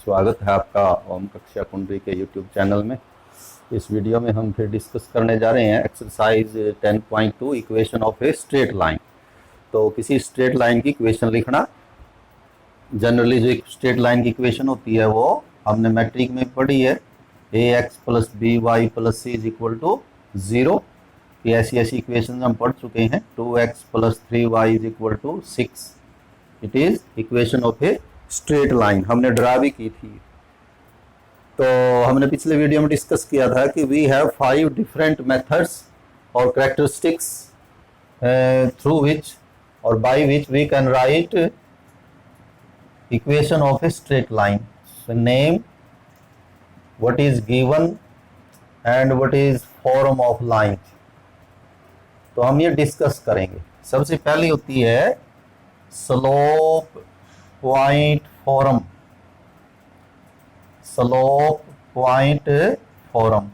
स्वागत है आपका ओम कक्षा कुंडली के यूट्यूब चैनल में। इस वीडियो में हम फिर डिस्कस करने जा रहे हैं exercise 10.2 equation of a straight line. तो किसी स्ट्रेट लाइन की इक्वेशन लिखना, जनरली जो एक स्ट्रेट लाइन की इक्वेशन होती है वो हमने मैट्रिक में पढ़ी है, ax plus b y plus c is equal to 0। ऐसी ऐसी इक्वेशन हम पढ़ चुके हैं। 2x प्लस 3y इज इक्वल टू 6। It is equation of a straight line, हमने ड्रा भी की थी। तो हमने पिछले वीडियो में डिस्कस किया था कि वी हैव 5 डिफरेंट मेथड्स और कैरेक्टरिस्टिक्स थ्रू विच और by which we can write equation of a straight line. Name, what is given and what is form of line. तो हम ये डिस्कस करेंगे। सबसे पहली होती है slope point form. Slope point form,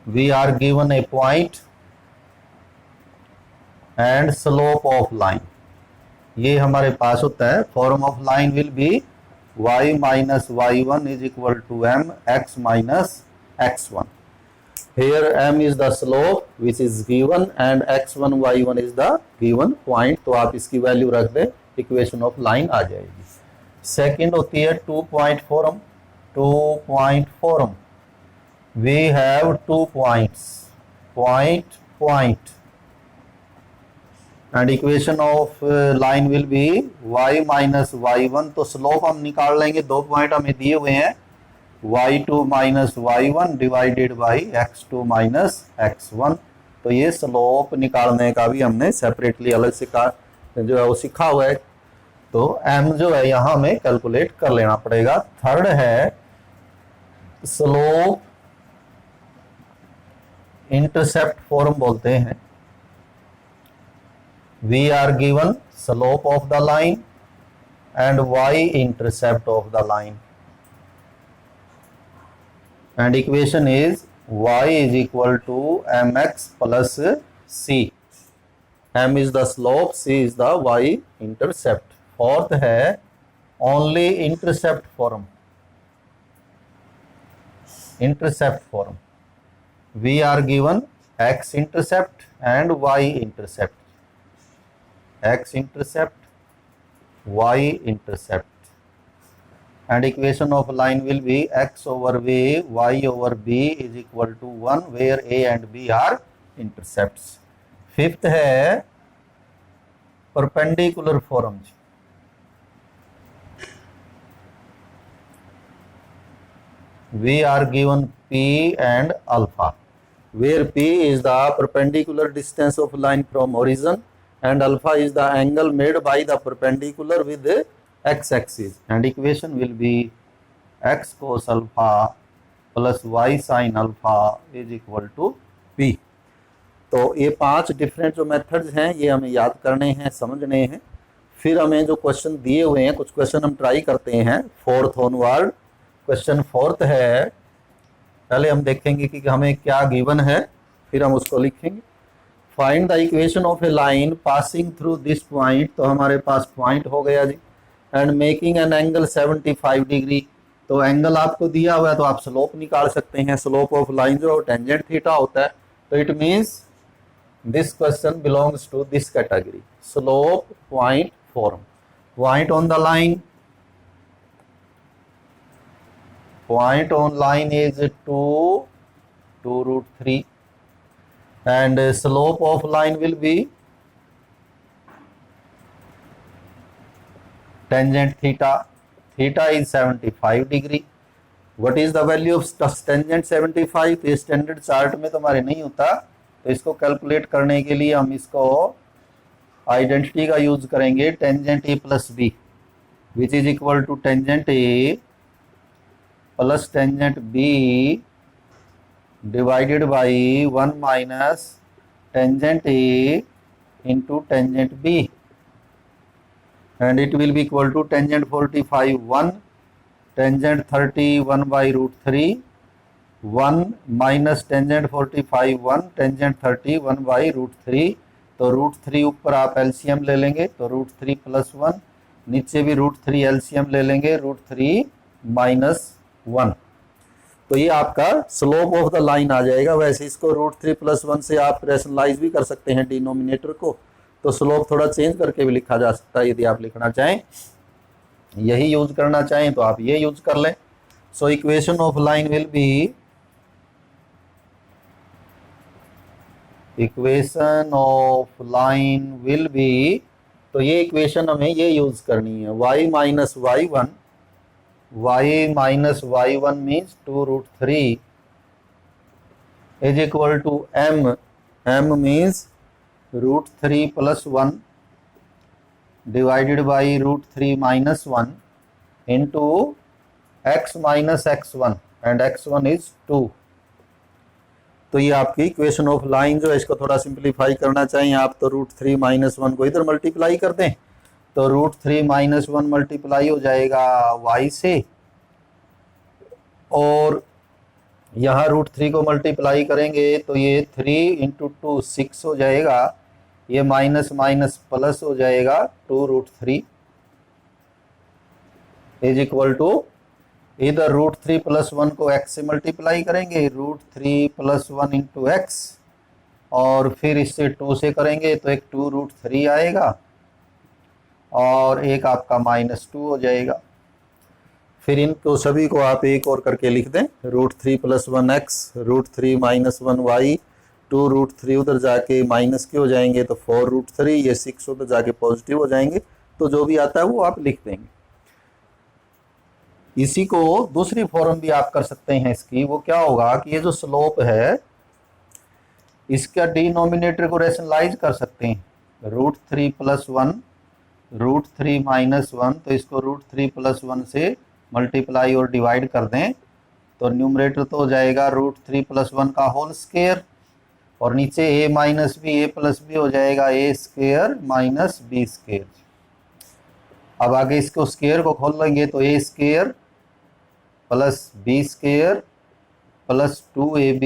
we are given a point and slope of line, ये हमारे पास होता है। Form of line will be y minus y1 is equal to m x minus x1। Here m is the slope which is given and x1 y1 is the given point। तो आप इसकी value रख दें, equation of line आ जाएगी। Second होती है 2 point form. 2 point form, we have 2 points, point point, and equation of line will be y minus y1। तो slope हम निकाल लेंगे, 2 पॉइंट हमें दिए हुए हैं, y2 minus y1 divided by x2 minus x1। तो ये स्लोप निकालने का भी हमने सेपरेटली अलग से जो है वो सीखा हुआ है। तो m जो है यहां हमें कैलकुलेट कर लेना पड़ेगा। थर्ड है स्लोप इंटरसेप्ट फॉर्म बोलते हैं। We are given slope of the line and y intercept of the line, and equation is y is equal to mx plus c। m is the slope, c is the y intercept। Fourth है only intercept form। intercept form, we are given x intercept and y intercept, x intercept, y intercept, and equation of line will be x over v y over b is equal to 1 where a and b are intercepts। Fifth है perpendicular form। we are given p and alpha where p is the perpendicular distance of line from origin and alpha is the angle made by the perpendicular with the x-axis, and equation will be x cos alpha plus y sin alpha is equal to p। तो ये 5 different जो methods हैं ये हमें याद करने हैं, समझने हैं। फिर हमें जो क्वेश्चन दिए हुए हैं, कुछ क्वेश्चन हम ट्राई करते हैं। फोर्थ ऑनवर्ड क्वेश्चन फोर्थ है, पहले हम देखेंगे कि हमें क्या गिवन है, फिर हम उसको लिखेंगे। Find the equation of a line passing through this point. तो हमारे पास पॉइंट हो गया जी, and making an angle 75 degree. तो एंगल आपको दिया हुआ है तो आप स्लोप निकाल सकते हैं। स्लोप ऑफ लाइन जो टेंजेंट थीटा होता है। तो it means this question belongs to this category, slope point form. Point on the line, point on line is 2 root 3 and slope of line will be tangent theta, theta is 75 degree। what is the value of tangent 75? तो standard chart में तो हमारे नहीं होता, तो इसको calculate करने के लिए हम इसको आइडेंटिटी का यूज करेंगे, tangent a plus b which is equal to tangent a plus tangent b divided by 1 minus tangent a into tangent b, and it will be equal to tangent 45 1, tangent 30 1 by root 3 1 minus tangent 45 1, tangent 30 1 by root 3। तो root 3 ऊपर आप LCM ले लेंगे तो root 3 plus 1, नीचे भी root 3 LCM ले लेंगे, रूट 3 -1। तो ये आपका स्लोप ऑफ द लाइन आ जाएगा। वैसे इसको √3+1 से आप रैशनलाइज भी कर सकते हैं डिनोमिनेटर को, तो स्लोप थोड़ा चेंज करके भी लिखा जा सकता है। यदि आप लिखना चाहें, यही यूज करना चाहें तो आप ये यूज कर लें। So equation of line will be, equation of line will be, तो ये इक्वेशन हमें ये यूज करनी है, y minus y1 means 2√3 is equal to m means √3+1 divided by √3-1 into x minus x1 and x1 is 2। तो ये आपकी equation of line जो है, इसको थोड़ा सिंप्लीफाई करना चाहिए आप, तो √3-1 को इधर मल्टीप्लाई कर दें, तो √3-1 मल्टीप्लाई हो जाएगा y से, और यहाँ √3 को मल्टीप्लाई करेंगे तो ये 3 × 2 6 हो जाएगा, ये माइनस माइनस प्लस हो जाएगा 2√3 इज इक्वल टू, इधर √3+1 को x से मल्टीप्लाई करेंगे, √3+1 इंटू x, और फिर इससे 2 से करेंगे तो एक 2√3 आएगा और एक आपका -2 हो जाएगा। फिर इनको सभी को आप एक और करके लिख दें, √3+1x, √3-1y, 2√3 उधर जाके माइनस के हो जाएंगे तो 4√3, ये 6 उधर जाके पॉजिटिव हो जाएंगे, तो जो भी आता है वो आप लिख देंगे। इसी को दूसरी फॉर्म भी आप कर सकते हैं इसकी, वो क्या होगा कि ये जो स्लोप है इसका डिनोमिनेटर को रैशनलाइज कर सकते हैं, √3+1 √3-1, तो इसको √3+1 से मल्टीप्लाई और डिवाइड कर दें तो न्यूमरेटर तो हो जाएगा √3+1 का होल स्क्वायर, और नीचे a minus b a plus b हो जाएगा a² माइनस b²। अब आगे इसको स्क्वायर को खोल लेंगे तो a² plus b² plus 2ab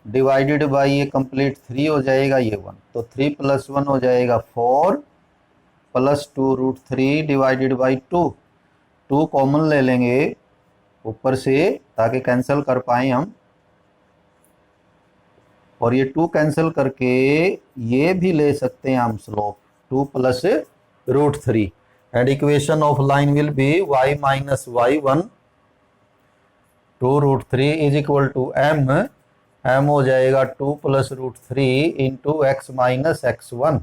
divided by ये कंप्लीट 3 हो जाएगा, ये 1, तो 3+1 हो जाएगा 4 प्लस 2√3 डिवाइडेड बाई 2 कॉमन ले लेंगे ऊपर से ताकि कैंसिल कर पाए हम, और ये 2 कैंसिल करके ये भी ले सकते हैं हम slope 2 plus √3, and equation of line will be y minus y1 2√3 is equal to m हो जाएगा 2 plus √3 into x minus x1।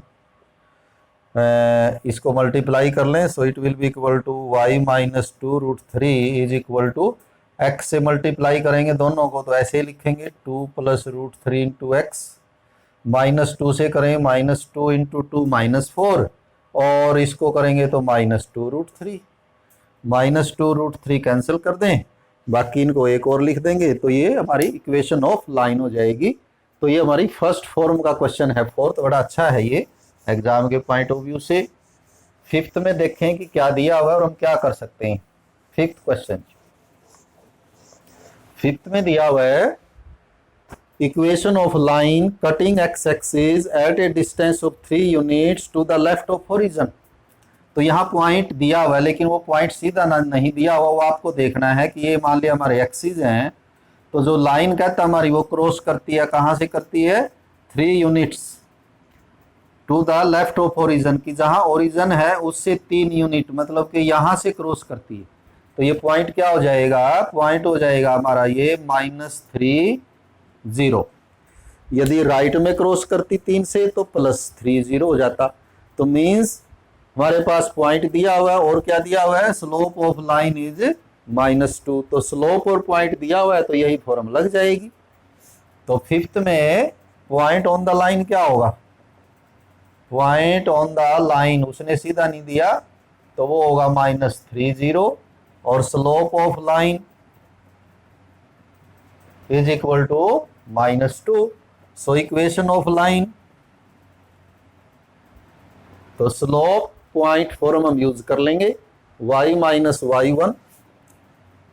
इसको मल्टीप्लाई कर लें, so it will be equal to y minus 2√3 is equal to x से multiply करेंगे दोनों को तो ऐसे ही लिखेंगे 2 प्लस √3 इंटू x, -2 से करें -2 इंटू 2 -4, और इसको करेंगे तो -2√3, -2√3 कैंसिल कर दें, बाकी इनको एक और लिख देंगे तो ये हमारी इक्वेशन ऑफ लाइन हो जाएगी। तो ये हमारी फर्स्ट फॉर्म का क्वेश्चन है। फोर्थ बड़ा अच्छा है ये एग्जाम के पॉइंट ऑफ व्यू से। फिफ्थ में देखें कि क्या दिया हुआ है और हम क्या कर सकते हैं। फिफ्थ क्वेश्चन, फिफ्थ में दिया हुआ है equation of line cutting x axis at a distance of 3 units to the left of horizon. तो यहाँ पॉइंट दिया हुआ है लेकिन वो पॉइंट सीधा नहीं दिया हुआ, वो आपको देखना है कि ये मान लिया हमारे एक्सिस हैं, तो जो लाइन कहता है हमारी वो क्रॉस करती है, कहाँ से करती है 3 units to the left of origin, की जहाँ ओरिजिन है उससे 3 यूनिट, मतलब कि यहाँ से क्रॉस करती है। तो ये पॉइंट क्या हो जाएगा, पॉइंट हो जाएगा हमारा ये -3 0। यदि राइट में क्रॉस करती 3 से तो +3 0 हो जाता। तो मीन्स हमारे पास पॉइंट दिया हुआ है और क्या दिया हुआ है, स्लोप ऑफ लाइन इज -2। तो स्लोप और पॉइंट दिया हुआ है तो यही फॉर्म लग जाएगी। तो फिफ्थ में पॉइंट ऑन द लाइन क्या होगा, पॉइंट ऑन द लाइन उसने सीधा नहीं दिया तो वो होगा -3 0, और slope of line is equal to -2। So equation of line, तो स्लोप पॉइंट फॉर्म हम यूज कर लेंगे y माइनस y1,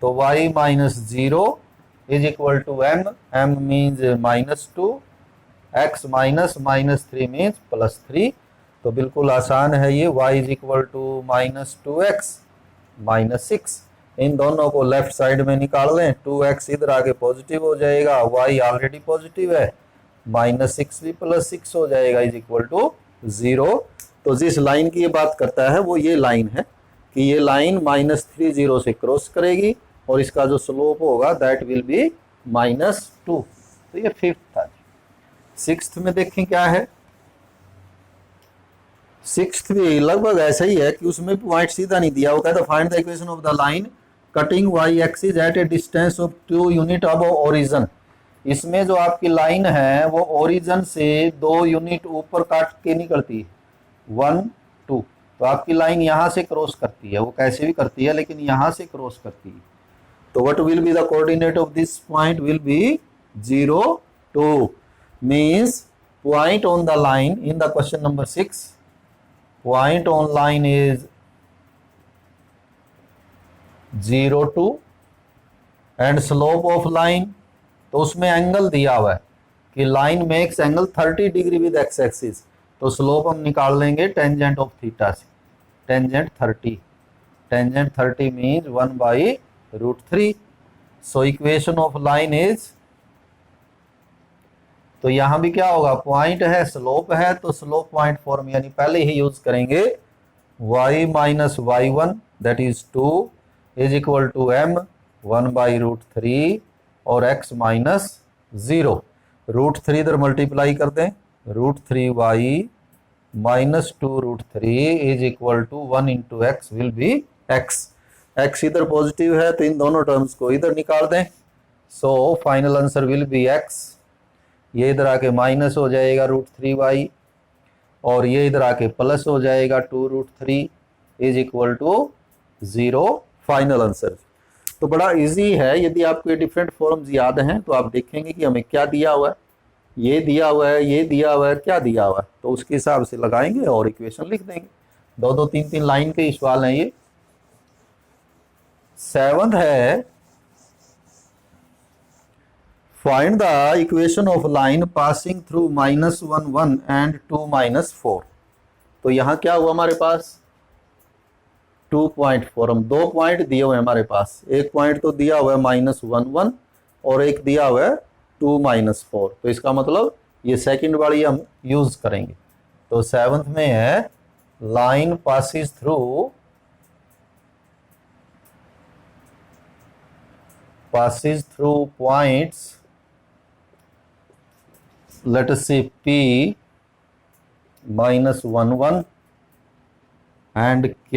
तो y minus 0 is equal to m means -2, x minus -3 means +3। तो बिल्कुल आसान है ये, y इज इक्वल टू -2x -6 इन दोनों को लेफ्ट साइड में निकाल लें, 2x इधर आके पॉजिटिव हो जाएगा, y ऑलरेडी पॉजिटिव है, -6 भी +6 हो जाएगा इज इक्वल टू 0। तो जिस लाइन की ये बात करता है वो ये लाइन है कि ये लाइन -3 से क्रॉस करेगी और इसका जो स्लोप होगा दैट विल बी -2। तो ये फिफ्थ था। सिक्स्थ में देखें क्या है। सिक्स्थ भी लगभग ऐसा ही है कि उसमें पॉइंट सीधा नहीं दिया, वो कहता find the equation of the line cutting y axis at a distance of 2 unit अब ओरिजिन। इसमें जो आपकी लाइन है वो ओरिजिन से 2 यूनिट ऊपर काट के निकलती है, 1 2। तो आपकी लाइन यहाँ से क्रॉस करती है, वो कैसे भी करती है लेकिन यहाँ से क्रॉस करती है। तो what will be the coordinate of this point will be 0 2, means point on the line in the question number 6, point on line is 0 2 and slope of line, तो उसमें एंगल दिया हुआ है कि line makes angle 30 degree with x axis, तो slope हम निकाल लेंगे टेंजेंट ऑफ थीटा से, tangent 30 means 1/√3। So equation of line is, तो यहां भी क्या होगा, पॉइंट है स्लोप है तो स्लोप पॉइंट फॉर्म यानी पहले ही यूज करेंगे y - y1 that is 2 is equal to m 1/√3 और x - 0, √3 इधर मल्टीप्लाई कर दें, √3y - 2√3 is equal to 1 into x will be x। x इधर पॉजिटिव है तो इन दोनों टर्म्स को इधर निकाल दें। So final answer will be x, ये इधर आके माइनस हो जाएगा √3y और ये इधर आके प्लस हो जाएगा 2√3 is equal to 0 final answer. तो बड़ा इजी है, यदि आपको ये डिफरेंट फॉर्म्स याद हैं तो आप देखेंगे कि हमें क्या दिया हुआ है, ये दिया हुआ है, ये दिया हुआ है, क्या दिया हुआ है, तो उसके हिसाब से लगाएंगे और इक्वेशन लिख देंगे। 2 3 लाइन के सवाल हैं ये। 7th है find the equation of line passing through -1 1 and 2 -4। तो यहाँ क्या हुआ हमारे पास 2.4, हम 2 पॉइंट दिए हुए हैं हमारे पास, एक पॉइंट तो दिया हुआ है -1 1 और एक दिया हुआ है 2 -4, तो इसका मतलब ये सेकंड वाली हम यूज करेंगे। तो 7th में है line passes through points, let us say P -1 1 and Q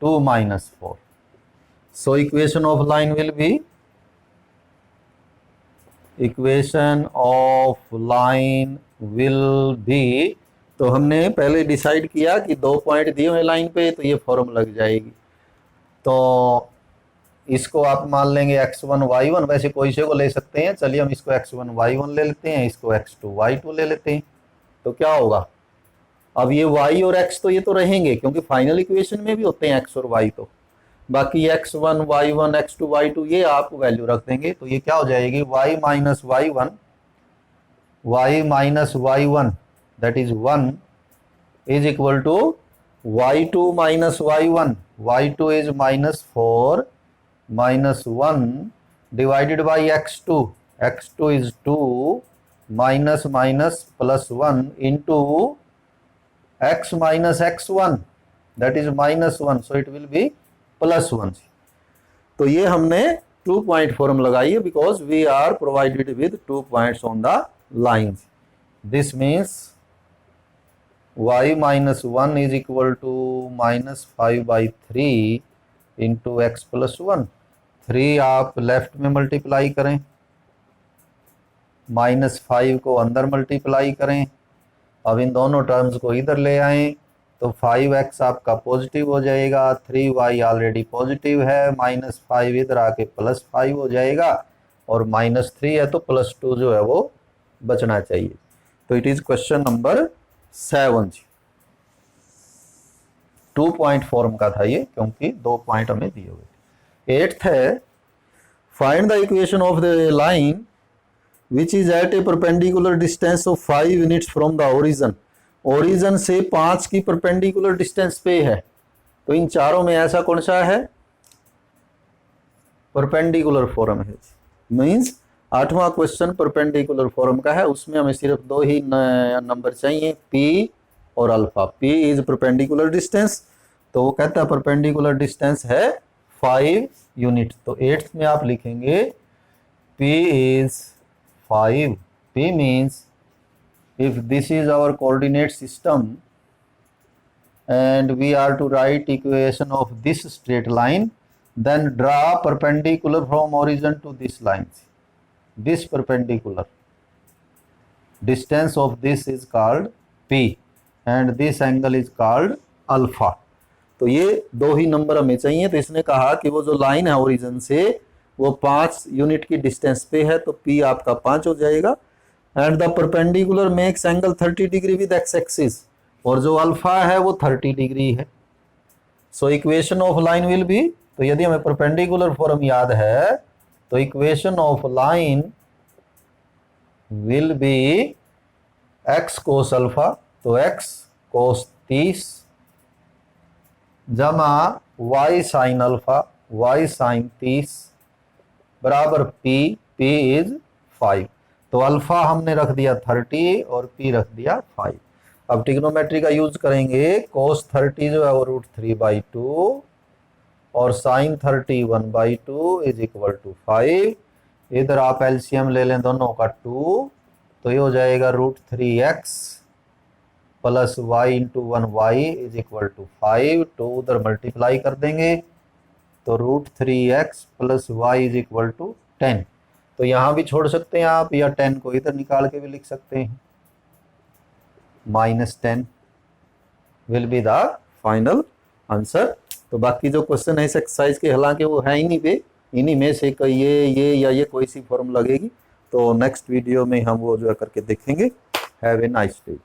2 -4. So equation of line will be, तो हमने पहले डिसाइड किया कि 2 पॉइंट दिए हुए लाइन पे तो ये फॉर्म लग जाएगी। तो इसको आप मान लेंगे x1 y1, वैसे कोई से को ले सकते हैं, चलिए हम इसको x1 y1 ले लेते हैं, इसको x2 y2 ले लेते हैं। तो क्या होगा, अब ये y और x तो ये तो रहेंगे क्योंकि फाइनल इक्वेशन में भी होते हैं x और y, तो बाकी x1 y1 x2 y2 ये आप वैल्यू रख देंगे। तो ये क्या हो जाएगी y - y1 that is 1 is equal to y2 - y1, y2 is -4 -1 divided by x2, x2 is 2 minus +1 into x minus x1 that is -1, so it will be +1। तो ये हमने 2 पॉइंट फॉर्म लगाई है because we are provided with 2 points on the line. This means y - 1 is equal to -5/3 into x + 1। 3 आप left में multiply करें, -5 को अंदर मल्टीप्लाई करें, अब इन दोनों टर्म्स को इधर ले आएं तो 5x आपका पॉजिटिव हो जाएगा, 3y ऑलरेडी पॉजिटिव है, -5 इधर आके +5 हो जाएगा और -3 है तो +2 जो है वो बचना चाहिए। तो it is question number 7। 2 point form का था ये क्योंकि 2 पॉइंट हमें दिए हुए थे। 8th है find the equation of the line which is at a perpendicular distance of 5 units from the origin. Origin से 5 की परपेंडिकुलर डिस्टेंस पे है, तो तो इन चारों में ऐसा कौन सा है, परपेंडिकुलर फॉर्म है। मीन्स 8वां क्वेश्चन परपेंडिकुलर फॉर्म का है, उसमें हमें सिर्फ 2 ही नंबर चाहिए, P और alpha. P is perpendicular distance, तो वो कहता है परपेंडिकुलर डिस्टेंस है 5 यूनिट। तो 8th में आप लिखेंगे P is 5. P means if this is our coordinate system and we are to write equation of this straight line, then draw perpendicular from origin to this line. This perpendicular distance of this is called P and this angle is called alpha. तो ये 2 ही number हमें चाहिए। तो इसने कहा कि वो जो लाइन है ओरिजिन से वो 5 यूनिट की डिस्टेंस पे है, तो P आपका 5 हो जाएगा। And the perpendicular makes angle 30 degree with x axis, और जो अल्फा है वो 30 डिग्री है। So equation of line will be, तो यदि हमें परपेंडिकुलर फॉर्म याद है तो equation of line will be x cos alpha, तो एक्स कोस 30 जमा y sine alpha, y sine 30 बराबर P इज 5। तो अल्फा हमने रख दिया 30 और P रख दिया 5। अब ट्रिग्नोमेट्री का यूज करेंगे। cos 30 जो है वो √3/2 और sin 30 1/2 इज इक्वल टू 5। इधर आप एलसीएम ले लें दोनों का 2, तो ये हो जाएगा √3x plus y into 1y is equal to 5। 2 उधर मल्टीप्लाई कर देंगे तो √3x plus y is equal to 10। तो यहाँ भी छोड़ सकते हैं आप, या 10 को इधर निकाल के भी लिख सकते हैं। -10 will be the final answer. तो बाकी जो क्वेश्चन है इस एक्सरसाइज के, हालांकि वो है इन्हीं में से ये या ये कोई सी फॉर्म लगेगी। तो नेक्स्ट वीडियो में हम वो जो है करके देखेंगे। Have a nice day.